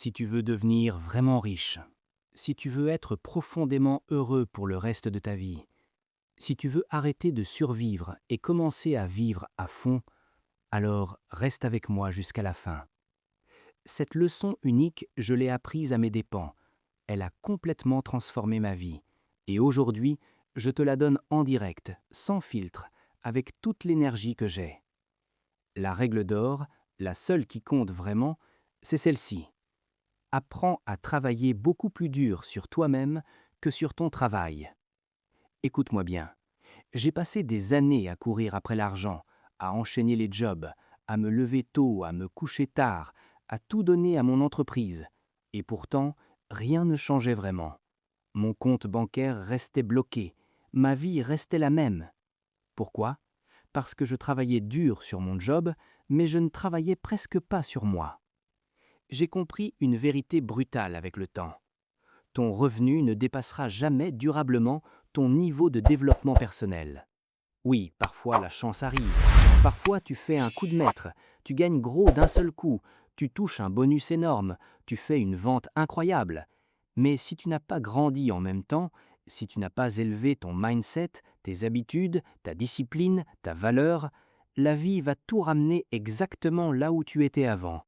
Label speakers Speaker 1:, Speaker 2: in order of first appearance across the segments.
Speaker 1: Si tu veux devenir vraiment riche, si tu veux être profondément heureux pour le reste de ta vie, si tu veux arrêter de survivre et commencer à vivre à fond, alors reste avec moi jusqu'à la fin. Cette leçon unique, je l'ai apprise à mes dépens. Elle a complètement transformé ma vie. Et aujourd'hui, je te la donne en direct, sans filtre, avec toute l'énergie que j'ai. La règle d'or, la seule qui compte vraiment, c'est celle-ci. Apprends à travailler beaucoup plus dur sur toi-même que sur ton travail. Écoute-moi bien, j'ai passé des années à courir après l'argent, à enchaîner les jobs, à me lever tôt, à me coucher tard, à tout donner à mon entreprise. Et pourtant, rien ne changeait vraiment. Mon compte bancaire restait bloqué, ma vie restait la même. Pourquoi ? Parce que je travaillais dur sur mon job, mais je ne travaillais presque pas sur moi. J'ai compris une vérité brutale avec le temps. Ton revenu ne dépassera jamais durablement ton niveau de développement personnel. Oui, parfois la chance arrive. Parfois tu fais un coup de maître, tu gagnes gros d'un seul coup, tu touches un bonus énorme, tu fais une vente incroyable. Mais si tu n'as pas grandi en même temps, si tu n'as pas élevé ton mindset, tes habitudes, ta discipline, ta valeur, la vie va tout ramener exactement là où tu étais avant.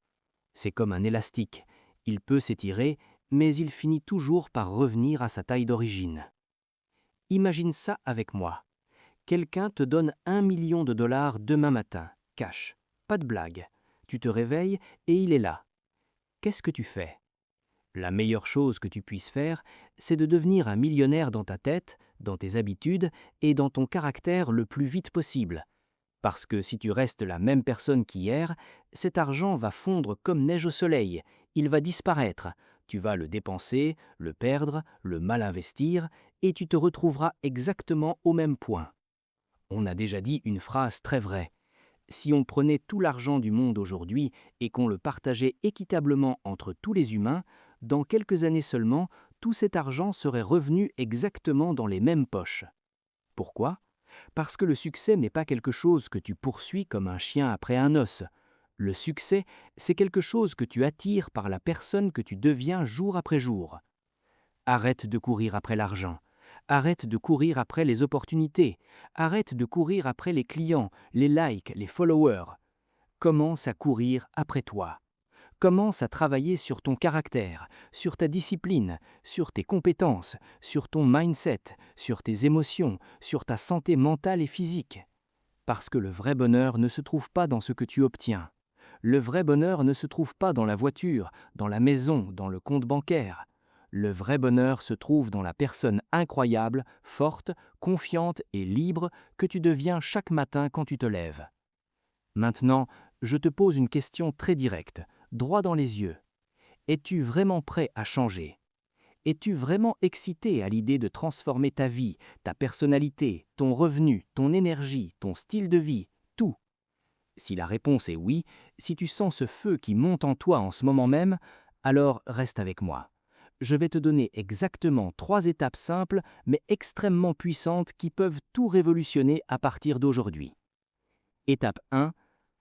Speaker 1: C'est comme un élastique. Il peut s'étirer, mais il finit toujours par revenir à sa taille d'origine. Imagine ça avec moi. Quelqu'un te donne 1 million de dollars demain matin, cash. Pas de blague. Tu te réveilles et il est là. Qu'est-ce que tu fais ? La meilleure chose que tu puisses faire, c'est de devenir un millionnaire dans ta tête, dans tes habitudes et dans ton caractère le plus vite possible. Parce que si tu restes la même personne qu'hier, cet argent va fondre comme neige au soleil, il va disparaître, tu vas le dépenser, le perdre, le mal investir, et tu te retrouveras exactement au même point. On a déjà dit une phrase très vraie. Si on prenait tout l'argent du monde aujourd'hui et qu'on le partageait équitablement entre tous les humains, dans quelques années seulement, tout cet argent serait revenu exactement dans les mêmes poches. Pourquoi ? Parce que le succès n'est pas quelque chose que tu poursuis comme un chien après un os. Le succès, c'est quelque chose que tu attires par la personne que tu deviens jour après jour. Arrête de courir après l'argent. Arrête de courir après les opportunités. Arrête de courir après les clients, les likes, les followers. Commence à courir après toi. Commence à travailler sur ton caractère, sur ta discipline, sur tes compétences, sur ton mindset, sur tes émotions, sur ta santé mentale et physique. Parce que le vrai bonheur ne se trouve pas dans ce que tu obtiens. Le vrai bonheur ne se trouve pas dans la voiture, dans la maison, dans le compte bancaire. Le vrai bonheur se trouve dans la personne incroyable, forte, confiante et libre que tu deviens chaque matin quand tu te lèves. Maintenant, je te pose une question très directe, droit dans les yeux. Es-tu vraiment prêt à changer ? Es-tu vraiment excité à l'idée de transformer ta vie, ta personnalité, ton revenu, ton énergie, ton style de vie, tout ? Si la réponse est oui, si tu sens ce feu qui monte en toi en ce moment même, alors reste avec moi. Je vais te donner exactement 3 étapes simples mais extrêmement puissantes qui peuvent tout révolutionner à partir d'aujourd'hui. Étape 1.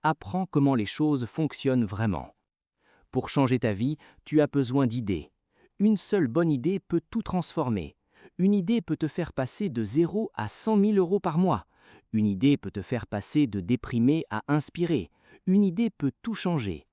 Speaker 1: Apprends comment les choses fonctionnent vraiment. Pour changer ta vie, tu as besoin d'idées. Une seule bonne idée peut tout transformer. Une idée peut te faire passer de 0 à 100 000 euros par mois. Une idée peut te faire passer de déprimé à inspiré. Une idée peut tout changer.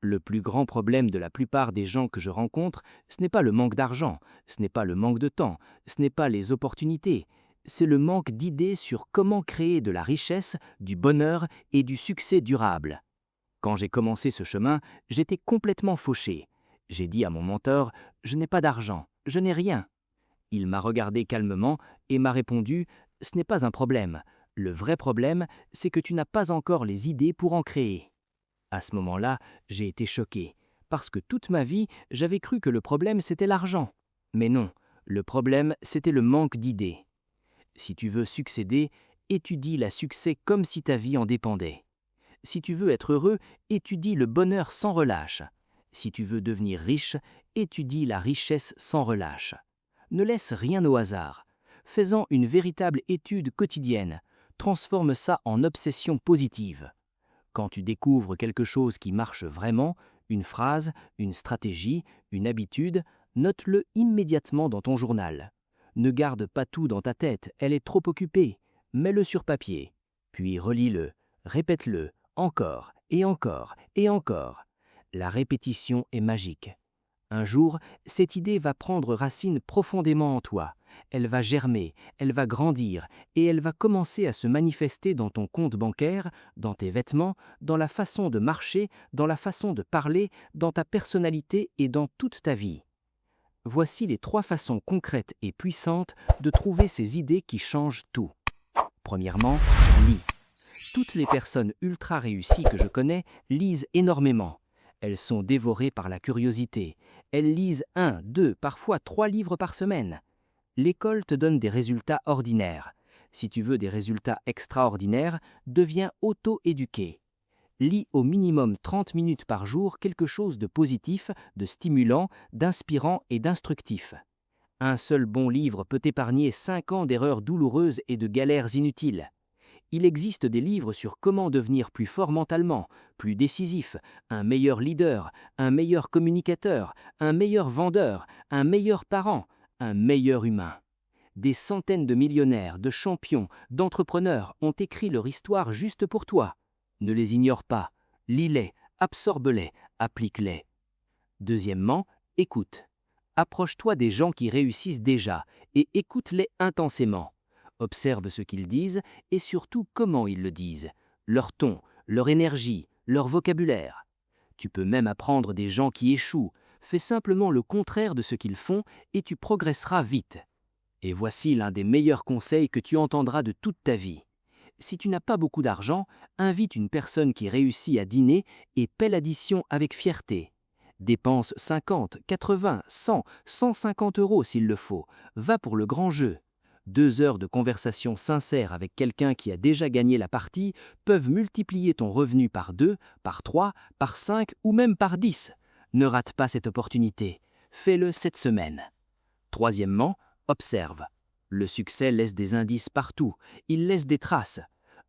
Speaker 1: Le plus grand problème de la plupart des gens que je rencontre, ce n'est pas le manque d'argent, ce n'est pas le manque de temps, ce n'est pas les opportunités. C'est le manque d'idées sur comment créer de la richesse, du bonheur et du succès durable. Quand j'ai commencé ce chemin, j'étais complètement fauché. J'ai dit à mon mentor, « Je n'ai pas d'argent, je n'ai rien ». Il m'a regardé calmement et m'a répondu, « Ce n'est pas un problème. Le vrai problème, c'est que tu n'as pas encore les idées pour en créer ». À ce moment-là, j'ai été choqué, parce que toute ma vie, j'avais cru que le problème, c'était l'argent. Mais non, le problème, c'était le manque d'idées. Si tu veux succéder, étudie la succès comme si ta vie en dépendait. Si tu veux être heureux, étudie le bonheur sans relâche. Si tu veux devenir riche, étudie la richesse sans relâche. Ne laisse rien au hasard. Fais-en une véritable étude quotidienne. Transforme ça en obsession positive. Quand tu découvres quelque chose qui marche vraiment, Une phrase, une stratégie, une habitude, note-le immédiatement dans ton journal. Ne garde pas tout dans ta tête, elle est trop occupée. Mets-le sur papier, puis relis-le, répète-le, encore et encore et encore. La répétition est magique. Un jour, cette idée va prendre racine profondément en toi. Elle va germer, elle va grandir et elle va commencer à se manifester dans ton compte bancaire, dans tes vêtements, dans la façon de marcher, dans la façon de parler, dans ta personnalité et dans toute ta vie. Voici les 3 façons concrètes et puissantes de trouver ces idées qui changent tout. Premièrement, lis. Toutes les personnes ultra réussies que je connais lisent énormément. Elles sont dévorées par la curiosité. Elles lisent 1, 2, parfois 3 livres par semaine. L'école te donne des résultats ordinaires. Si tu veux des résultats extraordinaires, deviens auto-éduqué. Lis au minimum 30 minutes par jour quelque chose de positif, de stimulant, d'inspirant et d'instructif. Un seul bon livre peut épargner 5 ans d'erreurs douloureuses et de galères inutiles. Il existe des livres sur comment devenir plus fort mentalement, plus décisif, un meilleur leader, un meilleur communicateur, un meilleur vendeur, un meilleur parent, un meilleur humain. Des centaines de millionnaires, de champions, d'entrepreneurs ont écrit leur histoire juste pour toi. Ne les ignore pas, lis-les, absorbe-les, applique-les. Deuxièmement, écoute. Approche-toi des gens qui réussissent déjà et écoute-les intensément. Observe ce qu'ils disent et surtout comment ils le disent, leur ton, leur énergie, leur vocabulaire. Tu peux même apprendre des gens qui échouent. Fais simplement le contraire de ce qu'ils font et tu progresseras vite. Et voici l'un des meilleurs conseils que tu entendras de toute ta vie. Si tu n'as pas beaucoup d'argent, invite une personne qui réussit à dîner et paie l'addition avec fierté. Dépense 50, 80, 100, 150 € s'il le faut. Va pour le grand jeu. 2 heures de conversation sincère avec quelqu'un qui a déjà gagné la partie peuvent multiplier ton revenu par 2, par 3, par 5 ou même par 10. Ne rate pas cette opportunité. Fais-le cette semaine. Troisièmement, observe. Le succès laisse des indices partout. Il laisse des traces.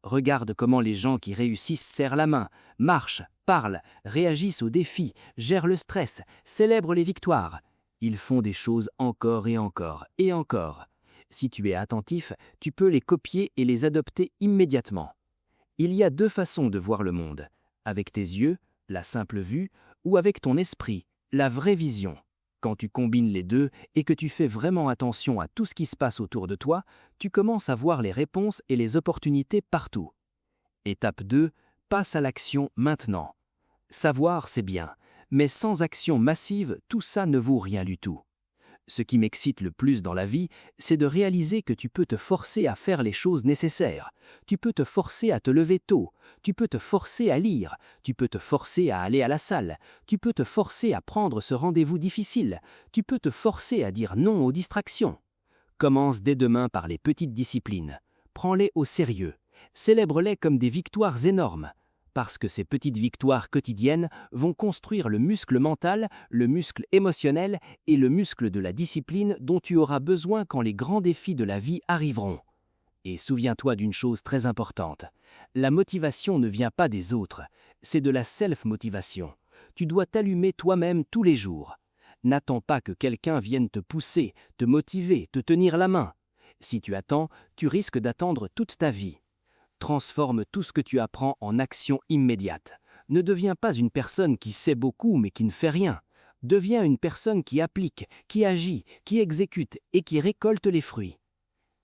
Speaker 1: Regarde comment les gens qui réussissent serrent la main, marchent, parlent, réagissent aux défis, gèrent le stress, célèbrent les victoires. Ils font des choses encore et encore et encore. Si tu es attentif, tu peux les copier et les adopter immédiatement. Il y a 2 façons de voir le monde. Avec tes yeux, la simple vue, ou avec ton esprit, la vraie vision. Quand tu combines les 2 et que tu fais vraiment attention à tout ce qui se passe autour de toi, tu commences à voir les réponses et les opportunités partout. Étape 2, passe à l'action maintenant. Savoir, c'est bien, mais sans action massive, tout ça ne vaut rien du tout. Ce qui m'excite le plus dans la vie, c'est de réaliser que tu peux te forcer à faire les choses nécessaires. Tu peux te forcer à te lever tôt. Tu peux te forcer à lire. Tu peux te forcer à aller à la salle. Tu peux te forcer à prendre ce rendez-vous difficile. Tu peux te forcer à dire non aux distractions. Commence dès demain par les petites disciplines. Prends-les au sérieux. Célèbre-les comme des victoires énormes. Parce que ces petites victoires quotidiennes vont construire le muscle mental, le muscle émotionnel et le muscle de la discipline dont tu auras besoin quand les grands défis de la vie arriveront. Et souviens-toi d'une chose très importante. La motivation ne vient pas des autres, c'est de la self-motivation. Tu dois t'allumer toi-même tous les jours. N'attends pas que quelqu'un vienne te pousser, te motiver, te tenir la main. Si tu attends, tu risques d'attendre toute ta vie. Transforme tout ce que tu apprends en action immédiate. Ne deviens pas une personne qui sait beaucoup mais qui ne fait rien. Deviens une personne qui applique, qui agit, qui exécute et qui récolte les fruits.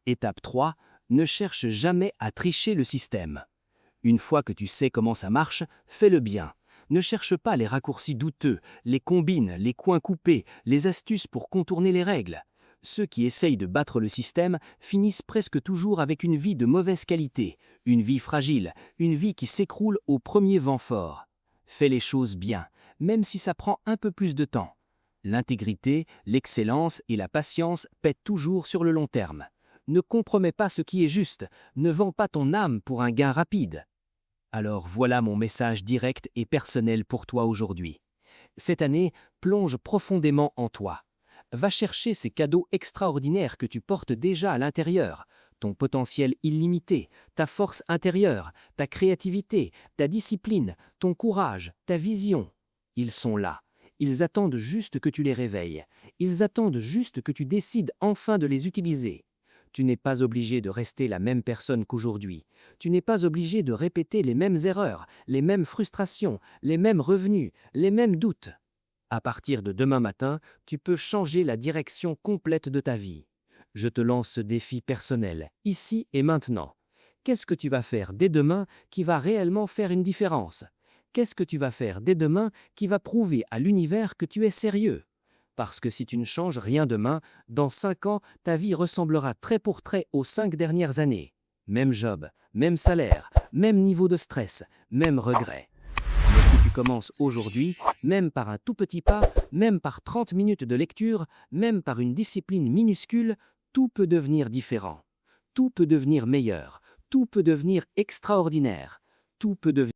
Speaker 1: Étape 3. Ne cherche jamais à tricher le système. Une fois que tu sais comment ça marche, fais-le bien. Ne cherche pas les raccourcis douteux, les combines, les coins coupés, les astuces pour contourner les règles. Ceux qui essayent de battre le système finissent presque toujours avec une vie de mauvaise qualité, une vie fragile, une vie qui s'écroule au premier vent fort. Fais les choses bien, même si ça prend un peu plus de temps. L'intégrité, l'excellence et la patience paient toujours sur le long terme. Ne compromets pas ce qui est juste, ne vends pas ton âme pour un gain rapide. Alors voilà mon message direct et personnel pour toi aujourd'hui. Cette année, plonge profondément en toi. Va chercher ces cadeaux extraordinaires que tu portes déjà à l'intérieur, ton potentiel illimité, ta force intérieure, ta créativité, ta discipline, ton courage, ta vision.
Speaker 2: Ils sont là. Ils attendent juste que tu les réveilles. Ils attendent juste que tu décides enfin de les utiliser. Tu n'es pas obligé de rester la même personne qu'aujourd'hui. Tu n'es pas obligé de répéter les mêmes erreurs, les mêmes frustrations, les mêmes revenus, les mêmes doutes. À partir de demain matin, tu peux changer la direction complète de ta vie. Je te lance ce défi personnel, ici et maintenant. Qu'est-ce que tu vas faire dès demain qui va réellement faire une différence? Qu'est-ce que tu vas faire dès demain qui va prouver à l'univers que tu es sérieux? Parce que si tu ne changes rien demain, dans 5 ans, ta vie ressemblera trait pour trait aux 5 dernières années. Même job, même salaire, même niveau de stress, même regret. Mais si tu commences aujourd'hui, même par un tout petit pas, même par 30 minutes de lecture, même par une discipline minuscule, tout peut devenir différent. Tout peut devenir meilleur. Tout peut devenir extraordinaire. Tout peut devenir